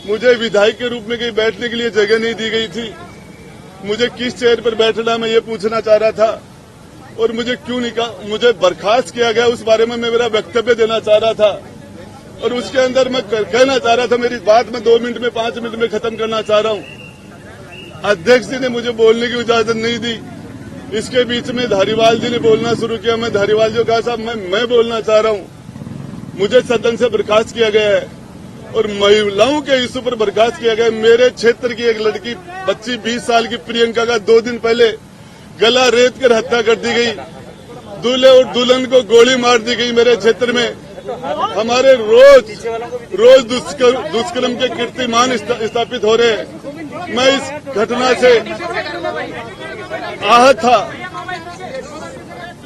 मुझे विधायक के रूप में कहीं बैठने के लिए जगह नहीं दी गई थी। मुझे किस चेयर पर बैठना मैं ये पूछना चाह रहा था और मुझे क्यों मुझे बर्खास्त किया गया उस बारे में मैं मेरा वक्तव्य देना चाह रहा था और उसके अंदर मैं कहना चाह रहा था। मेरी बात मैं 2 मिनट में 5 मिनट में खत्म करना चाह रहा हूं। अध्यक्ष जी ने मुझे बोलने की इजाजत नहीं दी। इसके बीच में धारीवाल जी ने बोलना शुरू किया। मैं धारीवाल जी को कहा साहब मैं बोलना चाह रहा हूं। मुझे सदन से बर्खास्त किया गया है और महिलाओं के इश्यू पर बर्खास्त किया गया। मेरे क्षेत्र की एक लड़की बच्ची 20 साल की प्रियंका का 2 दिन पहले गला रेत कर हत्या कर दी गई। दूल्हे और दुल्हन को गोली मार दी गई। मेरे क्षेत्र में हमारे रोज दुष्कर्म के कीर्तिमान स्थापित हो रहे हैं। मैं इस घटना से आहत था।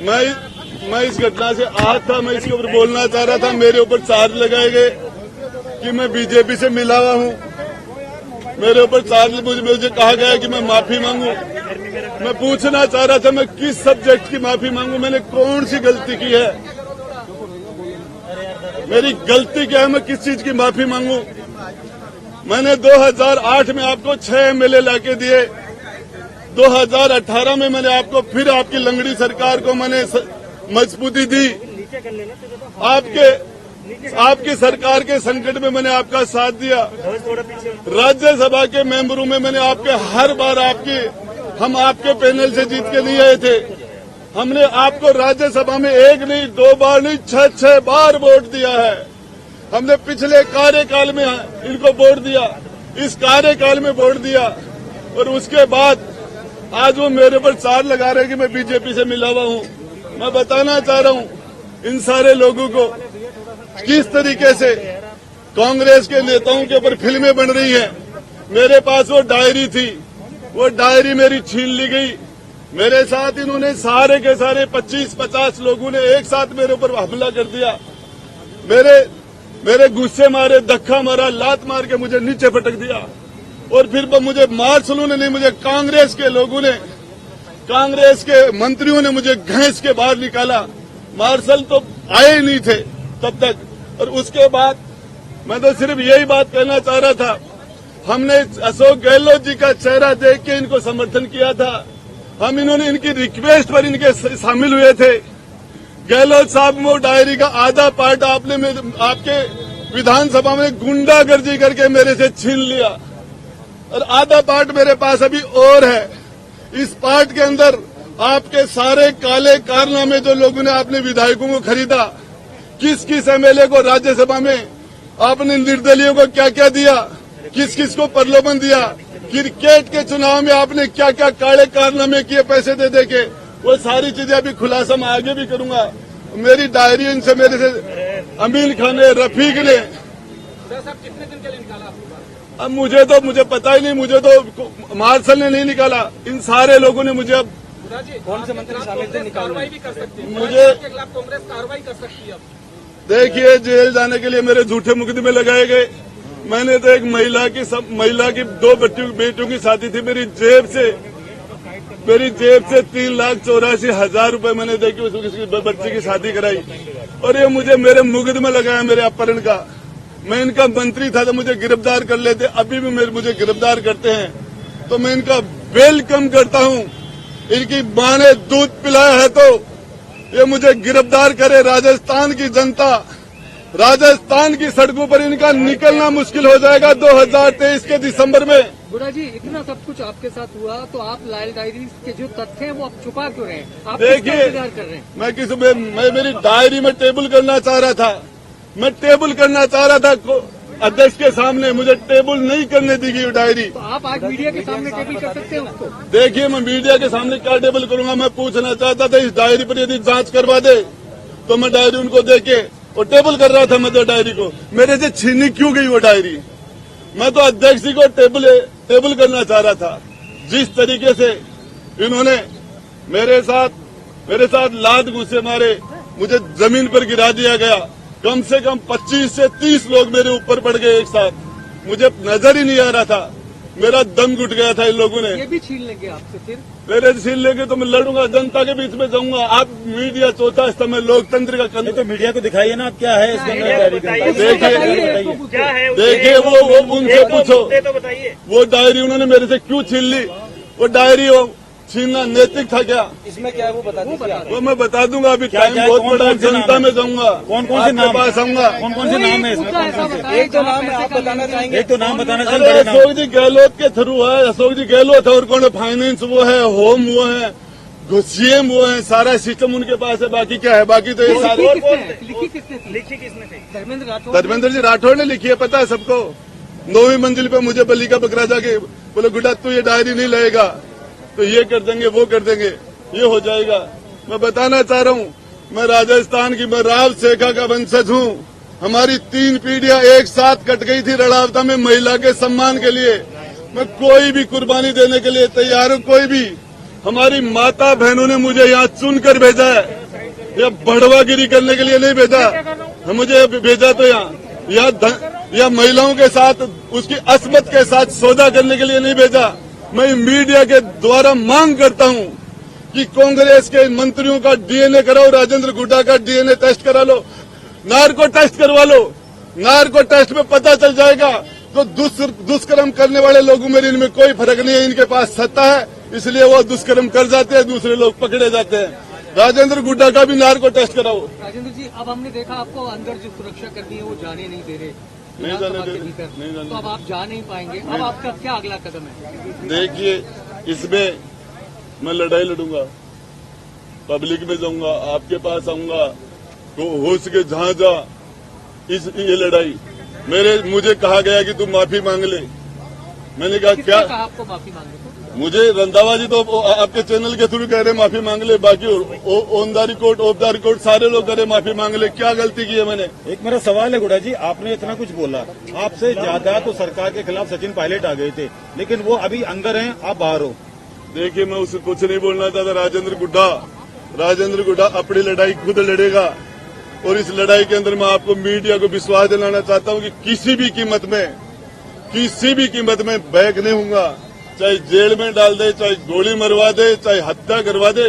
मैं इस घटना से आहत था। मैं इसके ऊपर बोलना चाह रहा था। मेरे ऊपर चार्ज लगाए गए कि मैं बीजेपी से मिला हुआ हूं। मेरे ऊपर चार्ज मुझे कहा गया कि मैं माफी मांगू। मैं पूछना चाह रहा था मैं किस सब्जेक्ट की माफी मांगू। मैंने कौन सी गलती की है? मेरी गलती क्या है? मैं किस चीज की माफी मांगू? मैंने 2008 में आपको 6 एमएलए लाके दिए। 2018 में मैंने आपको फिर आपकी लंगड़ी सरकार को मैंने मजबूती दी। आपकी सरकार के संकट में मैंने आपका साथ दिया। राज्यसभा के मेंबरों में मैंने आपके हर बार हम आपके पैनल से जीत के नहीं आए थे। हमने आपको राज्यसभा में 1 नहीं 2 बार नहीं 6 बार वोट दिया है। हमने पिछले कार्यकाल में इनको वोट दिया, इस कार्यकाल में वोट दिया और उसके बाद आज वो मेरे पर चार्ज लगा रहे हैं कि मैं बीजेपी से मिला हुआ हूं। मैं बताना चाह रहा हूं इन सारे लोगों को किस तरीके से कांग्रेस के नेताओं के ऊपर फिल्में बन रही हैं। मेरे पास वो डायरी थी, वो डायरी मेरी छीन ली गई। मेरे साथ इन्होंने सारे के सारे 25-50 लोगों ने एक साथ मेरे ऊपर हमला कर दिया। मेरे गुस्से मारे, धक्का मारा, लात मार के मुझे नीचे पटक दिया और फिर मुझे मार्शलों ने नहीं, मुझे कांग्रेस के लोगों ने, कांग्रेस के मंत्रियों ने मुझे घसीट के बाहर निकाला। मार्शल तो आए ही नहीं थे तब तक। और उसके बाद मैं तो सिर्फ यही बात कहना चाह रहा था, हमने अशोक गहलोत जी का चेहरा देख के इनको समर्थन किया था। इन्होंने इनकी रिक्वेस्ट पर इनके शामिल हुए थे। गहलोत साहब वो डायरी का आधा पार्ट आपने आपके विधानसभा में गुंडागर्दी करके मेरे से छीन लिया और आधा पार्ट मेरे पास अभी और है। इस पार्ट के अंदर आपके सारे काले कारनामे जो लोगों ने आपने विधायकों को खरीदा, किस किस एमएलए को राज्यसभा में आपने निर्दलीयों को क्या क्या दिया, किस किस को प्रलोभन दिया, क्रिकेट के चुनाव में आपने क्या क्या काले कारनामे किए पैसे दे दे के, वो सारी चीजें अभी खुलासा मैं आगे भी करूंगा। मेरी डायरी इनसे मेरे से अमीन खान ने, रफीक ने। कितने दिन के लिए निकाला? अब मुझे पता ही नहीं, मुझे तो मार्शल ने नहीं निकाला, इन सारे लोगों ने मुझे। अब कौन से मंत्री शामिल थे? कार्रवाई भी कर सकती है मुझे के खिलाफ कांग्रेस कार्रवाई कर सकती है। अब देखिए जेल जाने के लिए मेरे झूठे मुकदमे लगाए गए। मैंने तो एक महिला की 2 बेटियों की शादी थी। मेरी जेब से 3,84,000 रुपए मैंने देके उसकी बच्ची की शादी कराई और ये मुझे मेरे मुकदमे लगाया मेरे अपहरण का। मैं इनका मंत्री था तो मुझे गिरफ्तार कर लेते, अभी भी मुझे गिरफ्तार करते हैं तो मैं इनका वेलकम करता हूं। इनकी मां ने दूध पिलाया है तो ये मुझे गिरफ्तार करे। राजस्थान की जनता, राजस्थान की सड़कों पर इनका निकलना मुश्किल हो जाएगा 2023 के दिसंबर में। बुरा जी, इतना सब कुछ आपके साथ हुआ तो आप लाल डायरी के जो तथ्य हैं वो आप छुपा क्यों रहे हैं? आप देखिए, इंतजार कर रहे हैं? मैं मेरी डायरी में टेबल करना चाह रहा था। मैं टेबल करना चाह रहा था अध्यक्ष के सामने, मुझे टेबल नहीं करने दी गई डायरी। तो आप आज मीडिया के सामने टेबल कर सकते हैं उसको? देखिए, मैं मीडिया के सामने क्या टेबल करूंगा? मैं पूछना चाहता था इस डायरी पर यदि जांच करवा दे तो मैं डायरी उनको देके और टेबल कर रहा था। मैं तो डायरी को मेरे से छीनी क्यों गई वो डायरी? मैं तो अध्यक्ष जी को टेबल करना चाह रहा था। जिस तरीके से इन्होंने मेरे साथ लात घूंसे मारे, मुझे जमीन पर गिरा दिया गया। कम से कम 25 से 30 लोग मेरे ऊपर पड़ गए एक साथ। मुझे नजर ही नहीं आ रहा था, मेरा दम घुट गया था इन लोगों ने। ये भी छीन लेंगे आपसे फिर? मेरे छीन लेंगे तो मैं लड़ूंगा, जनता के बीच में जाऊंगा। आप मीडिया चौथा स्तंभ में लोकतंत्र का तो मीडिया को दिखाइए ना, क्या है इसके अंदर? देखिए, देखिए वो उनसे पूछो, तो बताइए। वो डायरी उन्होंने मेरे से क्यों छीन ली? वो डायरी वो छीनना नैतिक था क्या? इसमें क्या है वो बता दीजिए आप। वो मैं बता दूंगा, अभी क्या टाइम क्या बहुत कौन- बड़ा है, कौन से नाम जनता है? में जाऊंगा, कौन कौन से आपके नाम पास आऊंगा। कौन कौन से नाम है इसमें? कौन कौन से? एक दो नाम है आप बताना चाहेंगे? एक तो नाम बताना चाहिए, अरे बड़े नाम। अशोक जी गहलोत के थ्रू है, अशोक जी गहलोत है, और कौन है? फाइनेंस वो है, होम वो है, सीएम वो है, सारा सिस्टम उनके पास है। बाकी क्या है? बाकी तो ये सारे लिखी किसने थी? धर्मेंद्र राठौर धर्मेंद्र जी राठौड़ ने लिखी है, पता है सबको। 9वीं मंजिल पे मुझे बली का बकरा जाके बोले गुड्डा तू ये डायरी नहीं लाएगा तो ये कर देंगे, वो कर देंगे, ये हो जाएगा। मैं बताना चाह रहा हूँ, मैं राजस्थान की, मैं राव सेखा का वंशज हूँ। हमारी 3 पीढ़ियां एक साथ कट गई थी रड़ावता में महिला के सम्मान के लिए। मैं कोई भी कुर्बानी देने के लिए तैयार हूँ, कोई भी। हमारी माता बहनों ने मुझे यहाँ चुनकर भेजा है, या बढ़वागिरी करने के लिए नहीं भेजा। मुझे भेजा तो यहाँ महिलाओं के साथ, उसकी अस्मत के साथ सौदा करने के लिए नहीं भेजा। मैं मीडिया के द्वारा मांग करता हूँ कि कांग्रेस के मंत्रियों का डीएनए कराओ, राजेंद्र गुड्डा का डीएनए टेस्ट करा लो, नार्को टेस्ट करवा लो। नार्को टेस्ट में पता चल जाएगा तो दुष्कर्म करने वाले लोगों में इनमें कोई फर्क नहीं है। इनके पास सत्ता है, इसलिए वो दुष्कर्म कर जाते हैं, दूसरे लोग पकड़े जाते हैं। राजेंद्र गुड्डा का भी नार्को टेस्ट कराओ। राजेंद्र जी, अब हमने देखा आपको अंदर जो सुरक्षा कर्मी है वो जाने नहीं दे रहे नहीं जाने विधानसभा दे के रहे, भीतर। नहीं जाने तो अब आप जा नहीं पाएंगे, अब आपका क्या अगला कदम है? देखिए, इसमें मैं लड़ाई लड़ूंगा, पब्लिक में जाऊंगा, आपके पास आऊंगा, तो हो सके जहां जा ये लड़ाई। मुझे कहा गया कि तुम माफी मांग ले। मैंने कहा किसने क्या? कहा आपको माफी मांगने को? मुझे रंधावा जी तो आपके चैनल के थ्रू कह रहे माफी मांग ले, बाकी on the record, of the record सारे लोग कह रहे माफी मांग ले। क्या गलती की है मैंने? एक मेरा सवाल है गुड्डा जी, आपने इतना कुछ बोला, आपसे ज्यादा तो सरकार के खिलाफ सचिन पायलट आ गए थे, लेकिन वो अभी अंदर हैं, आप बाहर हो। देखिए, मैं उससे कुछ नहीं बोलना चाहता। राजेंद्र गुड्डा अपनी लड़ाई खुद लड़ेगा, और इस लड़ाई के अंदर मैं आपको मीडिया को विश्वास दिलाना चाहता हूं कि किसी भी कीमत में बैक नहीं होऊंगा। चाहे जेल में डाल दे, चाहे गोली मरवा दे, चाहे हत्या करवा दे,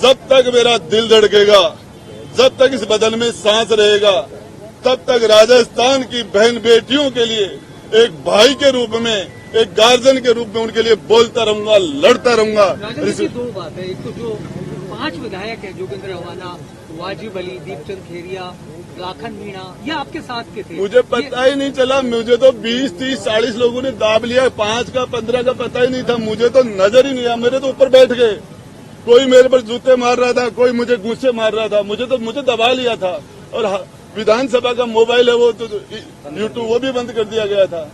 जब तक मेरा दिल धड़केगा, जब तक इस बदन में सांस रहेगा, तब तक राजस्थान की बहन बेटियों के लिए एक भाई के रूप में, एक गार्जियन के रूप में उनके लिए बोलता रहूंगा, लड़ता रहूंगा। राजेंद्र जी, 2 बात है। एक तो जो 5 विधायक है, जोगेंद्र रवाना, वाजिब अली, दीपचंद खेरिया, लाखन मीणा, ये आपके साथ के थे। मुझे पता ही नहीं चला। मुझे तो 20, 30, 40 लोगों ने दाब लिया, 5 का 15 का पता ही नहीं था। मुझे तो नजर ही नहीं आया। मेरे तो ऊपर बैठ गए, कोई मेरे पर जूते मार रहा था, कोई मुझे गुस्से मार रहा था। मुझे दबा लिया था, और विधानसभा का मोबाइल है वो तो यूट्यूब वो भी बंद कर दिया गया था।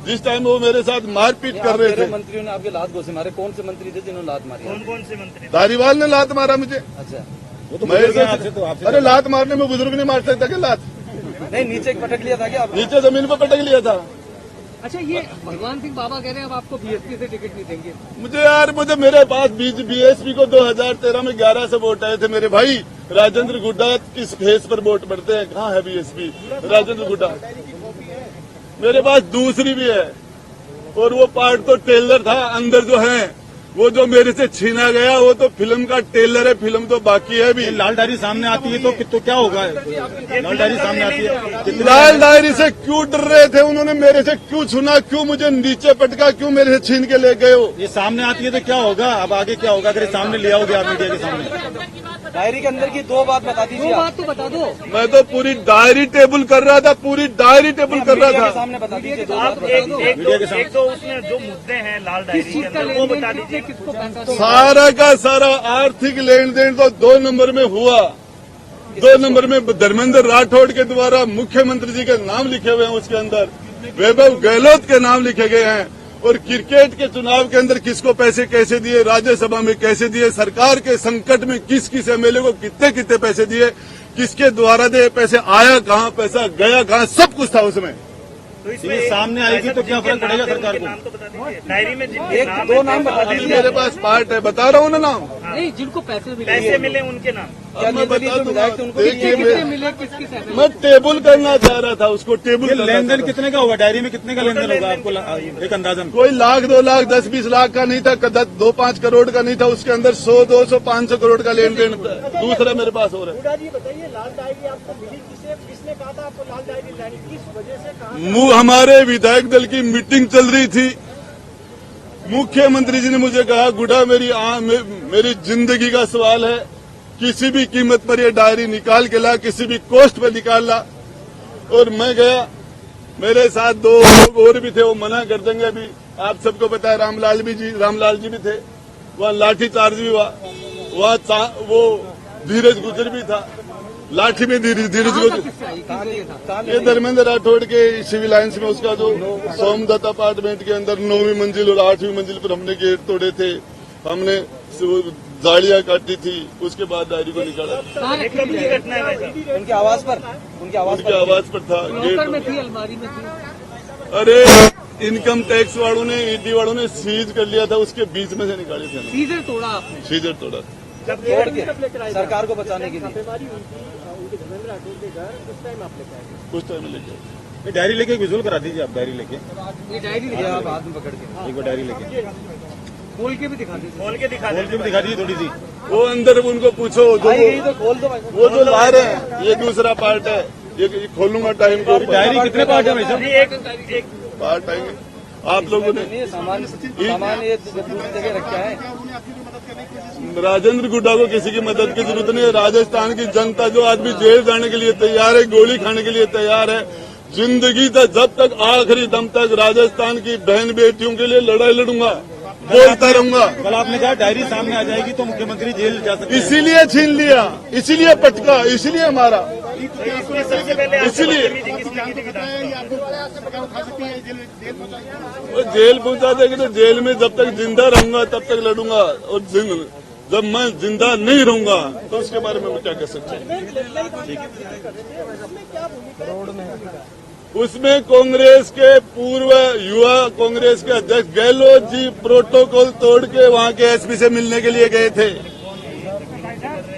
जिस टाइम वो मेरे साथ मारपीट कर रहे थे। मंत्रियों ने आपके लात घोसे मारे, कौन से मंत्री थे जिन्होंने लात मारी? कौन कौन से मंत्री? धारीवाल ने लात मारा मुझे। अच्छा, वो तो मैं बुजुर्ग हैं आपसे, तो आपसे अरे लात मारने में बुजुर्ग नहीं मार सकता क्या? लात नहीं नीचे पटक लिया था क्या आपने? नीचे जमीन पर पटक लिया था। अच्छा, ये भगवान सिंह बाबा कह रहे हैं अब आपको बीएसपी से टिकट नहीं देंगे। मुझे मेरे पास बीएसपी को 2013 में 11 से वोट आए थे मेरे भाई। राजेंद्र गुड्डा किस फेस पर वोट पड़ते हैं? कहाँ है बीएसपी? राजेंद्र गुड्डा मेरे पास दूसरी भी है, और वो पार्ट तो टेलर था। अंदर जो है वो जो मेरे से छीना गया वो तो फिल्म का टेलर है, फिल्म तो बाकी है भी। ये लाल डायरी सामने आती है तो क्या होगा? लाल डायरी सामने आती है, लाल डायरी से क्यों डर रहे थे? उन्होंने मेरे से क्यों छुना? क्यों मुझे नीचे पटका? क्यों मेरे से छीन के ले गए हो? ये सामने आती है तो क्या होगा? अब आगे क्या होगा अगर ये सामने ले आओगे आप मीडिया के सामने? डायरी के अंदर की 2 बात बता दीजिए। 2 बात तो बता दो। मैं तो पूरी डायरी टेबल कर रहा था, पूरी डायरी टेबल कर रहा मीडिया के था। सामने बता दीजिए 2 आप बात बता दो। एक दो उसमें जो मुद्दे हैं लाल किस डायरी के चीज का अंदर वो लेन बता देन दीजिए। किसको पैसा? सारा का सारा आर्थिक लेन देन तो 2 नंबर में हुआ। 2 नंबर में धर्मेंद्र राठौड़ के द्वारा मुख्यमंत्री जी के नाम लिखे हुए हैं, उसके अंदर वैभव गहलोत के नाम लिखे गए हैं। और क्रिकेट के चुनाव के अंदर किसको पैसे कैसे दिए, राज्यसभा में कैसे दिए, सरकार के संकट में किस किस एमएलए को कितने कितने पैसे दिए, किसके द्वारा दे पैसे, आया कहाँ, पैसा गया कहाँ, सब कुछ था उसमें। तो इसमें ये सामने आएगी तो क्या फर्क पड़ेगा सरकार को? नाम तो बता दीजिए। डायरी में जिनके एक नाम दो नाम बता अभी दीजिए। मेरे पास पार्ट है, बता रहा हूँ ना नाम। नहीं, जिनको पैसे मिले पैसे मिले उनके नाम। क्या मैं निर्दलीय बता जो विधायक थे दूंगा। उनको भी देखिए, कितने मिले, किस मैं टेबल करना चाह रहा था, उसको टेबल ये करना लेन देन चाह रहा था। कितने का होगा? डायरी में कितने का लेन देन होगा आपको एक अंदाजन? कोई लाख 2 लाख 10-20 लाख का नहीं था, 2-5 करोड़ का नहीं था। उसके अंदर 100-200-500 करोड़ का लेन देन दूसरा मेरे पास हो रहा है। गुड्डा जी बताइए, लाल डायरी आपको मिली किसे, किसने हमारे विधायक दल की मीटिंग चल रही थी। मुख्यमंत्री जी ने मुझे कहा, गुड्डा मेरी जिंदगी का सवाल है, किसी भी कीमत पर ये डायरी निकाल के ला, किसी भी कॉस्ट पर निकाल ला। और मैं गया, मेरे साथ 2 लोग और भी थे, वो मना कर देंगे। अभी आप सबको पता है, रामलाल जी भी थे, वहाँ लाठी चार्ज भी हुआ, वहाँ वो धीरज गुजर भी था, लाठी में धीरज गुजर। ये धर्मेंद्र राठौड़ के सिविल लाइन्स में उसका जो सोमदत्त अपार्टमेंट के अंदर 9वीं मंजिल और 8वीं मंजिल पर हमने गेट तोड़े थे, हमने जालियां काटी थी, उसके बाद डायरी को निकाला। ये कब की घटना है भाई साहब? उनकी आवाज पर था लॉकर में गेट। थी, अलमारी में थी। अरे इनकम टैक्स वालों ने, ईडी वालों ने सीज कर लिया था, उसके बीच में से निकाले थे। सीजर तोड़ा आपने। सीजर तोड़ा। तोड़ के सरकार को बचाने के लिए कुछ टाइम लेके ये डायरी लेके एक विजुअल करा दीजिए आप, डायरी लेके ये डायरी ये आप हाथ में पकड़ के एक बार डायरी लेके खोल के भी दिखा दीजिए। खोल के दिखा खोल दे। के भी दिखा दीजिए थोड़ी सी। वो अंदर उनको पूछो, जो आई गई तो खोल दो भाई। वो जो ला रहे हैं, ये दूसरा पार्ट है, ये खोलूंगा टाइम को। डायरी कितने पार्ट है भाई साहब? अभी एक पार्ट आएंगे आप लोगों ने। नहीं, सामान ये दूसरी जगह रखा है। राजेंद्र गुड्डा को किसी की मदद की जरूरत नहीं है। राजस्थान की जनता, जो आदमी जेल जाने के लिए तैयार है, गोली खाने के लिए तैयार है, जिंदगी तक, जब तक आखिरी दम तक राजस्थान की बहन बेटियों के लिए लड़ाई लड़ूंगा, बोलता रहूंगा। कल आपने कहा डायरी सामने आ जाएगी तो मुख्यमंत्री जेल जा सकते हैं। इसीलिए छीन लिया, इसीलिए पटका, इसीलिए मारा, इसमें सबसे पहले आपसे इसीलिए बदतमीजी किसने की थी विधानसभा वो जेल पहुंचा देगी। तो जेल में जब तक जिंदा रहूंगा तब तक लड़ूंगा, और जब मैं जिंदा नहीं रहूंगा तो उसके बारे में मैं क्या कह सकता हूँ। उसमें कांग्रेस के पूर्व युवा कांग्रेस के अध्यक्ष गहलोत जी प्रोटोकॉल तोड़ के वहां के एसपी से मिलने के लिए गए थे।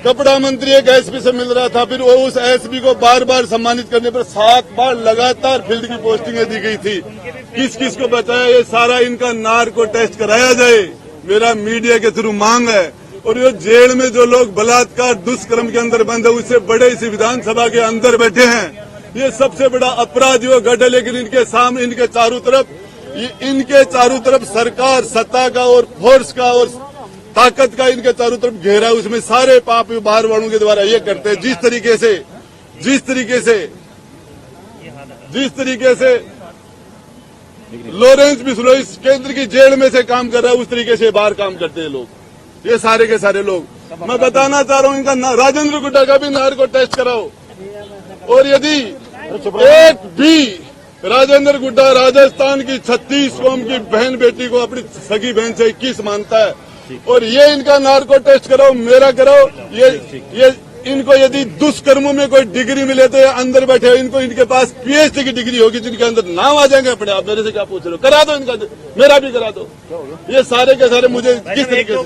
कपड़ा मंत्री एक एसपी से मिल रहा था, फिर वो उस एसपी को बार बार सम्मानित करने पर 7 बार लगातार फील्ड की पोस्टिंगें दी गई थी। किस किस को बताया, ये सारा इनका नार्को टेस्ट कराया जाए, मेरा मीडिया के थ्रू मांग है। और ये जेल में जो लोग बलात्कार दुष्कर्म के अंदर बंद है, उससे बड़े इस विधानसभा के अंदर बैठे हैं, ये सबसे बड़ा अपराधी वो गढ़ है। लेकिन इनके सामने, इनके चारों तरफ सरकार, सत्ता का और फोर्स का और ताकत का इनके चारों तरफ घेरा, उसमें सारे पाप बाहर वालों के द्वारा ये करते हैं। जिस तरीके से लॉरेंस बिश्नोई केंद्र की जेल में से काम कर रहा है, उस तरीके से बाहर काम करते हैं लोग, ये सारे के सारे लोग। मैं बताना चाह रहा हूं, इनका राजेंद्र गुड्डा का भी नार्को टेस्ट कराओ। और यदि एक भी राजेंद्र गुड्डा राजस्थान की 36 कौम की बहन बेटी को अपनी सगी बहन से 21 मानता है, और ये इनका नार्को टेस्ट कराओ, मेरा कराओ। ये इनको यदि दुष्कर्मों में कोई डिग्री मिले तो ये अंदर बैठे, इनको इनके पास पीएचडी की डिग्री होगी, जिनके अंदर नाम आ जाएंगे अपने आप। मेरे से क्या पूछ रहे हो, करा दो इनका, मेरा भी करा दो। ये सारे के सारे मुझे किस तरीके से